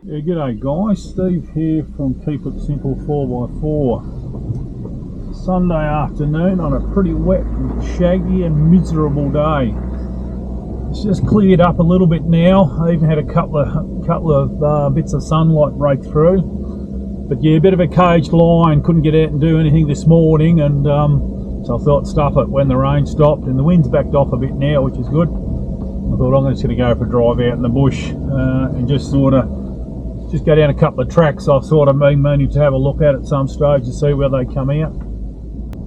Yeah, g'day guys, Steve here from Keep It Simple 4x4. Sunday afternoon on a pretty wet and shaggy and miserable day. It's just cleared up a little bit now. I even had a couple of bits of sunlight break through. But yeah, a bit of a caged line, couldn't get out and do anything this morning, and so I thought stuff it when the rain stopped, and the wind's backed off a bit now, which is good. I thought I'm just going to go for a drive out in the bush and just go down a couple of tracks I've sort of been meaning to have a look at some stage to see where they come out.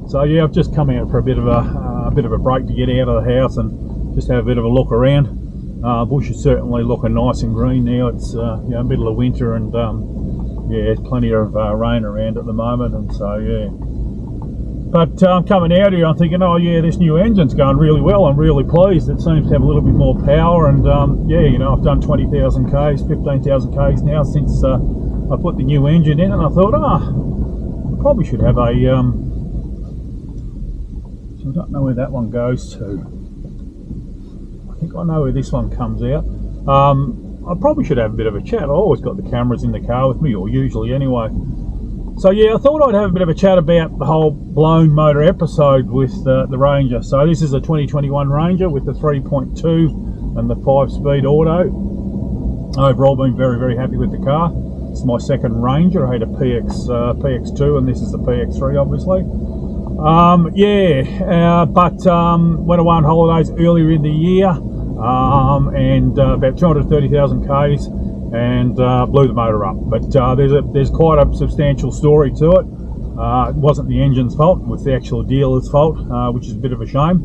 So yeah, I've just come out for a bit of a break to get out of the house and just have a bit of a look around. Bush is certainly looking nice and green now. It's middle of winter, and yeah, there's plenty of rain around at the moment, and so yeah. But coming out here, I'm thinking, oh yeah, this new engine's going really well. I'm really pleased. It seems to have a little bit more power, and yeah, I've done 20,000 k's, 15,000 k's now since I put the new engine in, and I thought, I probably should have a. So I don't know where that one goes to. I think I know where this one comes out. I probably should have a bit of a chat. I always got the cameras in the car with me, or usually anyway. So yeah, I thought I'd have a bit of a chat about the whole blown motor episode with the Ranger. So this is a 2021 Ranger with the 3.2 and the 5-speed auto. Overall, been very, very happy with the car. It's my second Ranger. I had a PX2, and this is the PX3, obviously. But went away on holidays earlier in the year, and about 230,000 k's. And blew the motor up, but there's quite a substantial story to it. It wasn't the engine's fault, it was the actual dealer's fault, which is a bit of a shame.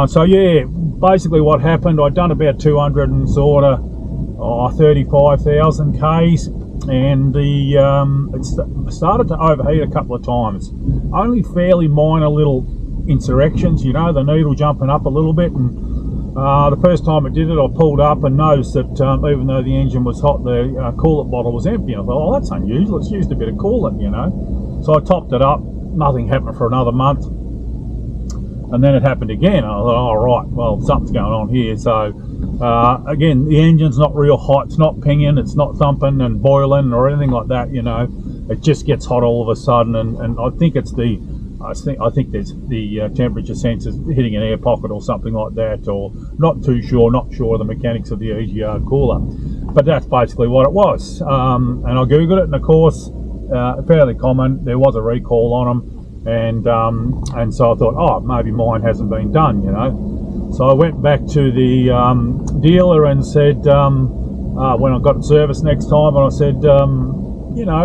So yeah, basically what happened, I'd done about 35,000 k's, and it started to overheat a couple of times. Only fairly minor little insurrections, the needle jumping up a little bit, and the first time it did it, I pulled up and noticed that even though the engine was hot, the coolant bottle was empty. I thought, oh, that's unusual, it's used a bit of coolant, So I topped it up, nothing happened for another month, and then it happened again. I thought, oh right, well, something's going on here. So again, the engine's not real hot, it's not pinging, it's not thumping and boiling or anything like that, It just gets hot all of a sudden, and I think it's I think there's the temperature sensors hitting an air pocket or something like that, or not sure of the mechanics of the EGR cooler. But that's basically what it was. And I googled it, and of course, fairly common. There was a recall on them, and so I thought, oh, maybe mine hasn't been done, So I went back to the dealer and said, when I got it serviced next time, and I said,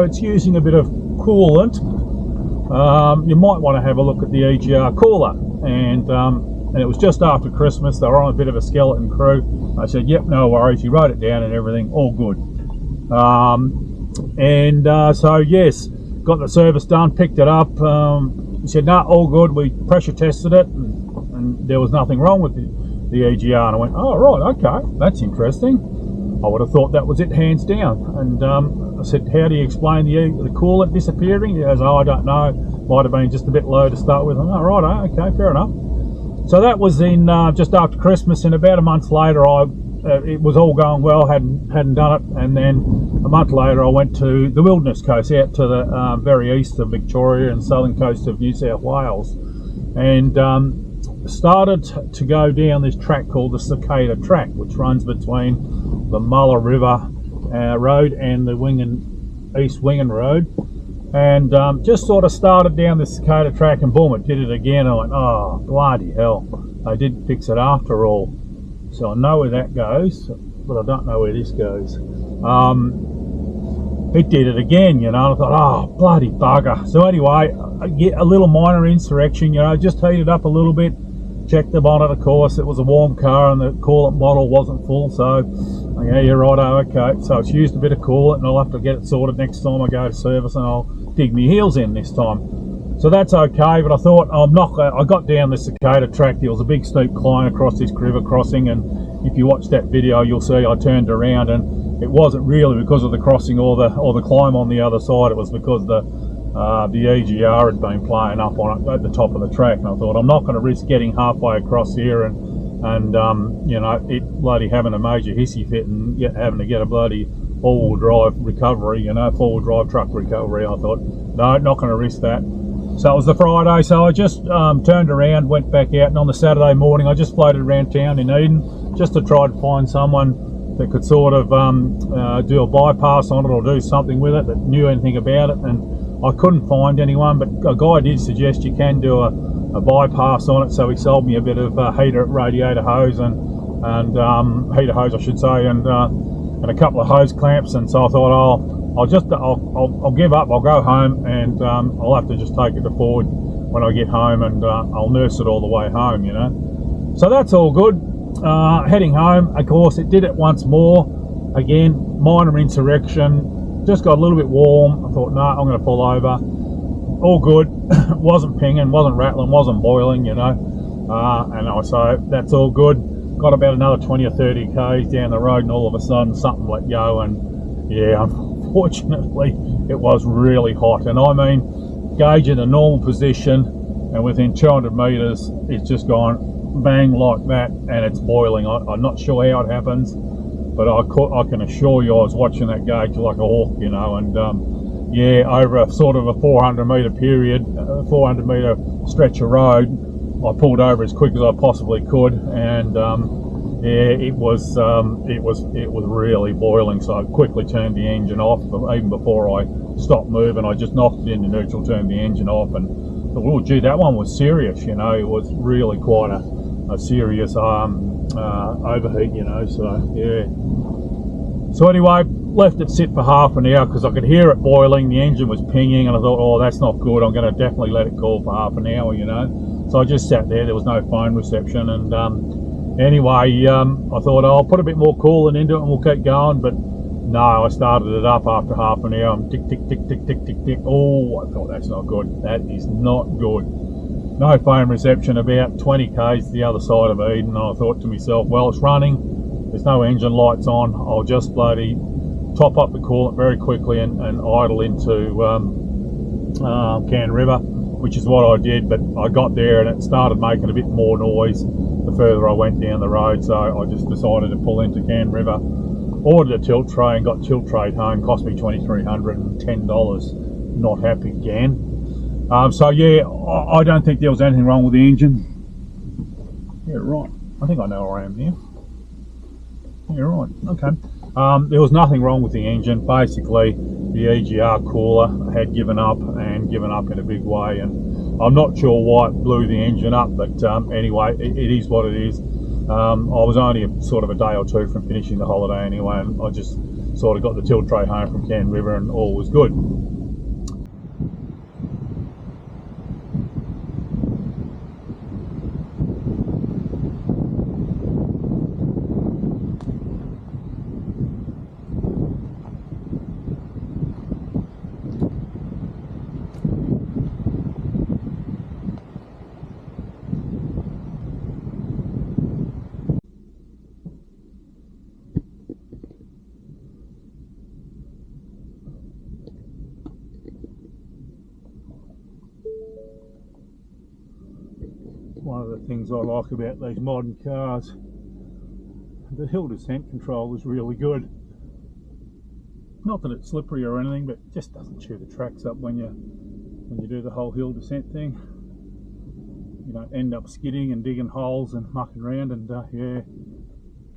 it's using a bit of coolant. You might want to have a look at the EGR cooler, and it was just after Christmas. They were on a bit of a skeleton crew. I said, yep, no worries. He wrote it down and everything, all good. So yes, got the service done, picked it up. He said, no, all good. We pressure tested it, and there was nothing wrong with the EGR. And I went, oh right, okay, that's interesting. I would have thought that was it, hands down. And I said, how do you explain the coolant disappearing? He goes, oh, I don't know. Might have been just a bit low to start with. I'm like, right, okay, fair enough. So that was in just after Christmas, and about a month later, it was all going well, hadn't done it, and then a month later, I went to the Wilderness Coast, out to the very east of Victoria and southern coast of New South Wales, and started to go down this track called the Cicada Track, which runs between the Mulla River Road and the East Wingan Road, and just sort of started down the Cicada Track, and boom, it did it again. I went, oh bloody hell, they didn't fix it after all. So I know where that goes, but I don't know where this goes. It did it again, I thought, oh bloody bugger. So anyway, I get a little minor insurrection, just heated up a little bit. Checked the bonnet, of course. It was a warm car, and the coolant bottle wasn't full, so yeah, you're right, okay. So it's used a bit of coolant, and I'll have to get it sorted next time I go to service, and I'll dig my heels in this time. So that's okay, but I thought, I got down the Cicada Track. There was a big steep climb across this river crossing, and if you watch that video, you'll see I turned around, and it wasn't really because of the crossing or the climb on the other side. It was because the EGR had been playing up on it at the top of the track, and I thought, I'm not going to risk getting halfway across here and it bloody having a major hissy fit and having to get a bloody four-wheel drive recovery, you know, four-wheel drive truck recovery. I thought, no, not going to risk that. So it was the Friday, so I just turned around, went back out, and on the Saturday morning I just floated around town in Eden just to try to find someone that could sort of do a bypass on it or do something with it that knew anything about it, and I couldn't find anyone, but a guy did suggest you can do a bypass on it, so he sold me a bit of heater radiator hose and heater hose I should say, and a couple of hose clamps, and so I thought I'll give up, I'll go home, and I'll have to just take it to Ford when I get home, and I'll nurse it all the way home, you know. So that's all good. Heading home, of course, it did it once more. Again, minor insurrection, just got a little bit warm. I thought, no, I'm going to pull over. All good. Wasn't pinging, wasn't rattling, wasn't boiling, you know. So that's all good. Got about another 20 or 30 k's down the road, and all of a sudden something let go, and yeah, unfortunately it was really hot. And I mean, gauge in a normal position, and within 200 meters it's just gone bang like that, and it's boiling. I'm not sure how it happens, but I can assure you I was watching that gauge like a hawk, you know. And yeah, over a sort of a 400 meter period, 400 meter stretch of road, I pulled over as quick as I possibly could, and yeah, it was really boiling. So I quickly turned the engine off. Even before I stopped moving, I just knocked it into neutral, turned the engine off, and thought, oh gee, that one was serious. You know, it was really quite a serious overheat. You know, so yeah. So anyway, left it sit for half an hour because I could hear it boiling. The engine was pinging, and I thought, oh, that's not good. I'm going to definitely let it cool for half an hour. You know. So I just sat there. There was no phone reception, and anyway, I thought, I'll put a bit more coolant into it and we'll keep going. But no, I started it up after half an hour. I'm tick, tick, tick, tick, tick, tick, tick. Oh, I thought, that's not good. That is not good. No phone reception, about 20 k's the other side of Eden. And I thought to myself, well, it's running. There's no engine lights on. I'll just bloody top up the coolant very quickly and idle into Cann River, which is what I did. But I got there and it started making a bit more noise the further I went down the road, so I just decided to pull into Cann River, ordered a tilt tray and got tilt trayed home. Cost me $2,310. Not happy again. So yeah, I don't think there was anything wrong with the engine. Yeah, right. I think I know where I am now. Yeah, right. Okay. There was nothing wrong with the engine. Basically, the EGR cooler had given up, and given up in a big way, and I'm not sure why it blew the engine up, but anyway, it is what it is. I was only sort of a day or two from finishing the holiday anyway, and I just sort of got the tilt tray home from Cann River and all was good. One of the things I like about these modern cars, the hill descent control is really good. Not that it's slippery or anything, but it just doesn't chew the tracks up when you do the whole hill descent thing. You don't end up skidding and digging holes and mucking around. And yeah,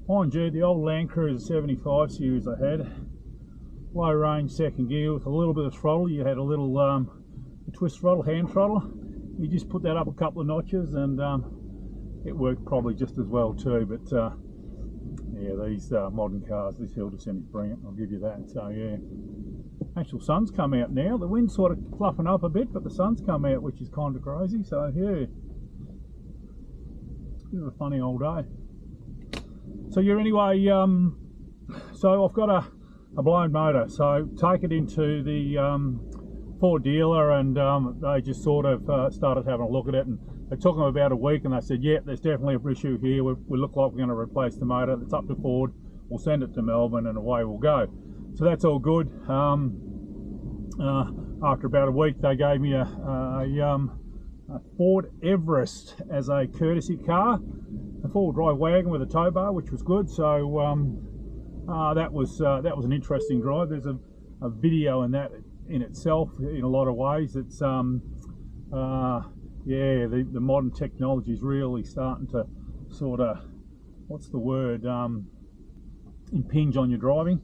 mind you, the old Land Cruiser 75 series I had, low range second gear with a little bit of throttle. You had a little twist throttle, hand throttle. You just put that up a couple of notches and it worked probably just as well too. But yeah, these modern cars, this hill descent is brilliant, I'll give you that. So yeah, actual sun's come out now. The wind's sort of fluffing up a bit, but the sun's come out, which is kind of crazy. So yeah, bit of a funny old day. So yeah, anyway, so I've got a blown motor, so take it into the Ford dealer, and they just sort of started having a look at it, and it took them about a week, and they said, yeah, there's definitely an issue here. We look like we're going to replace the motor. It's up to Ford. We'll send it to Melbourne and away we'll go. So that's all good. After about a week, they gave me a Ford Everest as a courtesy car, a four-wheel drive wagon with a tow bar, which was good. So that was an interesting drive. There's a video in that in itself in a lot of ways. It's yeah, the modern technology is really starting to sort of, what's the word, impinge on your driving.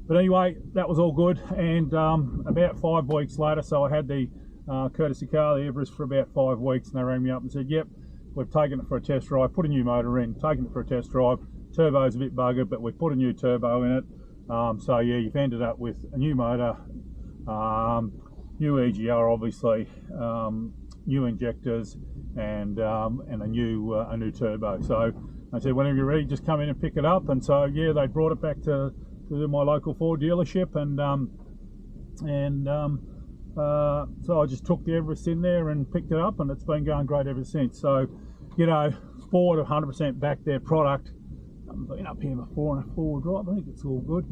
But anyway, that was all good. And about 5 weeks later, so I had the courtesy car, the Everest, for about 5 weeks, and they rang me up and said, yep, we've taken it for a test drive, put a new motor in, taken it for a test drive. Turbo's a bit buggered, but we've put a new turbo in it. So yeah, you've ended up with a new motor, new EGR obviously, new injectors, and a new turbo. So I said, whenever you're ready, just come in and pick it up. And so yeah, they brought it back to my local Ford dealership, and so I just took the Everest in there and picked it up, and it's been going great ever since. So, you know, Ford 100% backed their product. I've been up here before on a four-wheel drive. I think it's all good.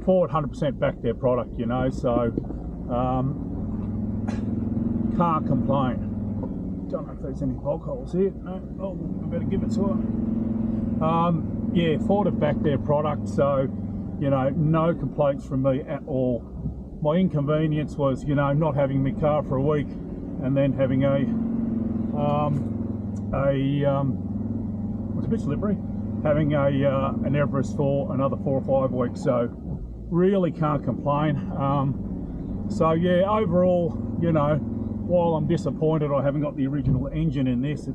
Ford 100% backed their product, you know, so can't complain. Don't know if there's any bog holes here. No, oh, I better give it to her. Yeah, Ford have backed their product, so, you know, no complaints from me at all. My inconvenience was, you know, not having my car for a week and then having was a bit slippery, having an Everest for another 4 or 5 weeks, so really can't complain. So yeah, overall, you know, while I'm disappointed I haven't got the original engine in this,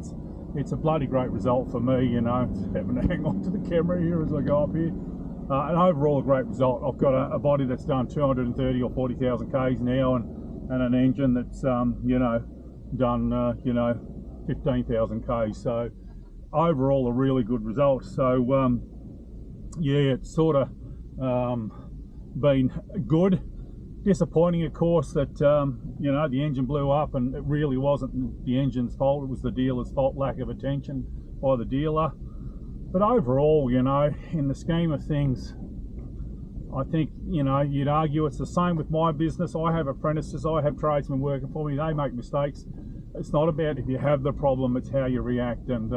it's a bloody great result for me, you know. Having to hang on to the camera here as I go up here. And overall a great result. I've got a body that's done 230 or 40,000 Ks now, and an engine that's you know, done you know, 15,000 Ks. So overall a really good result. So yeah, it's sort of been good. Disappointing, of course, that you know, the engine blew up, and it really wasn't the engine's fault. It was the dealer's fault, lack of attention by the dealer. But overall, you know, in the scheme of things, I think, you know, you'd argue it's the same with my business. I have apprentices, I have tradesmen working for me, they make mistakes. It's not about if you have the problem, it's how you react. And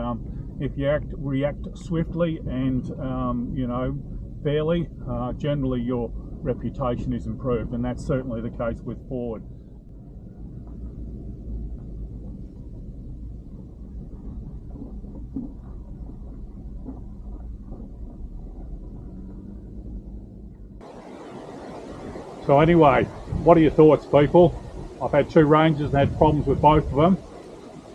if you react swiftly and, you know, fairly, generally your reputation is improved. And that's certainly the case with Ford. So anyway, what are your thoughts, people? I've had 2 Rangers and had problems with both of them.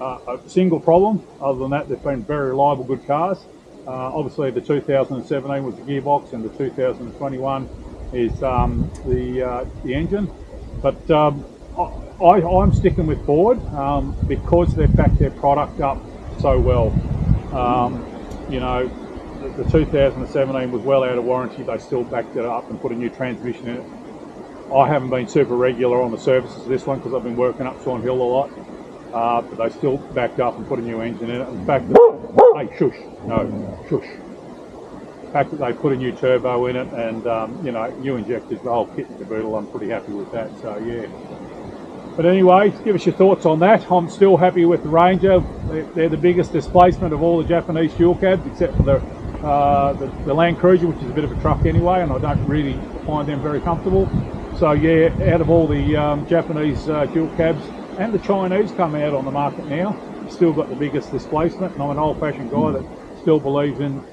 A single problem. Other than that, they've been very reliable, good cars. Obviously the 2017 was the gearbox, and the 2021 is the engine. But I'm sticking with Ford because they've backed their product up so well. You know, the 2017 was well out of warranty. They still backed it up and put a new transmission in it. I haven't been super regular on the services of this one because I've been working up Swan Hill a lot, but they still backed up and put a new engine in it. In fact, hey, shush, no, shush. The fact that they put a new turbo in it, and you know, new injectors, the whole kit and caboodle, I'm pretty happy with that. So yeah. But anyway, give us your thoughts on that. I'm still happy with the Ranger. They're the biggest displacement of all the Japanese fuel cabs, except for the Land Cruiser, which is a bit of a truck anyway, and I don't really find them very comfortable. So yeah, out of all the Japanese fuel cabs, and the Chinese come out on the market now, still got the biggest displacement. And I'm an old-fashioned guy that still believes in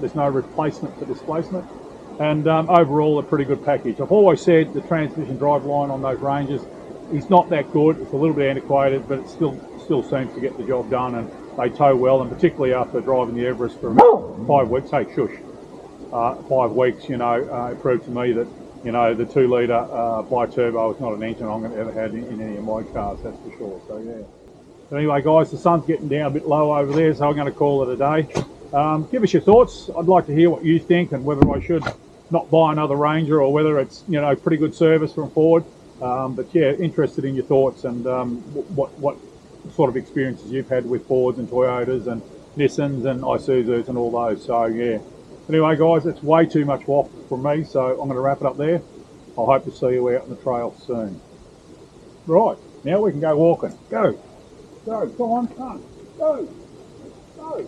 there's no replacement for displacement. And overall, a pretty good package. I've always said the transmission drive line on those Rangers is not that good. It's a little bit antiquated, but it still seems to get the job done, and they tow well. And particularly after driving the Everest for 5 weeks, hey, shush, 5 weeks, you know, it proved to me that, you know, the 2-litre bi-turbo is not an engine I'm going to ever have in any of my cars, that's for sure. So yeah. But anyway, guys, the sun's getting down a bit low over there, so I'm going to call it a day. Give us your thoughts. I'd like to hear what you think, and whether I should not buy another Ranger, or whether it's, you know, pretty good service from Ford. But yeah, interested in your thoughts, and what sort of experiences you've had with Fords and Toyotas and Nissans and Isuzus and all those. So yeah. Anyway, guys, it's way too much waffle from me, so I'm going to wrap it up there. I hope to see you out on the trail soon. Right, now we can go walking. Go. Go, come on, come. Go. Go.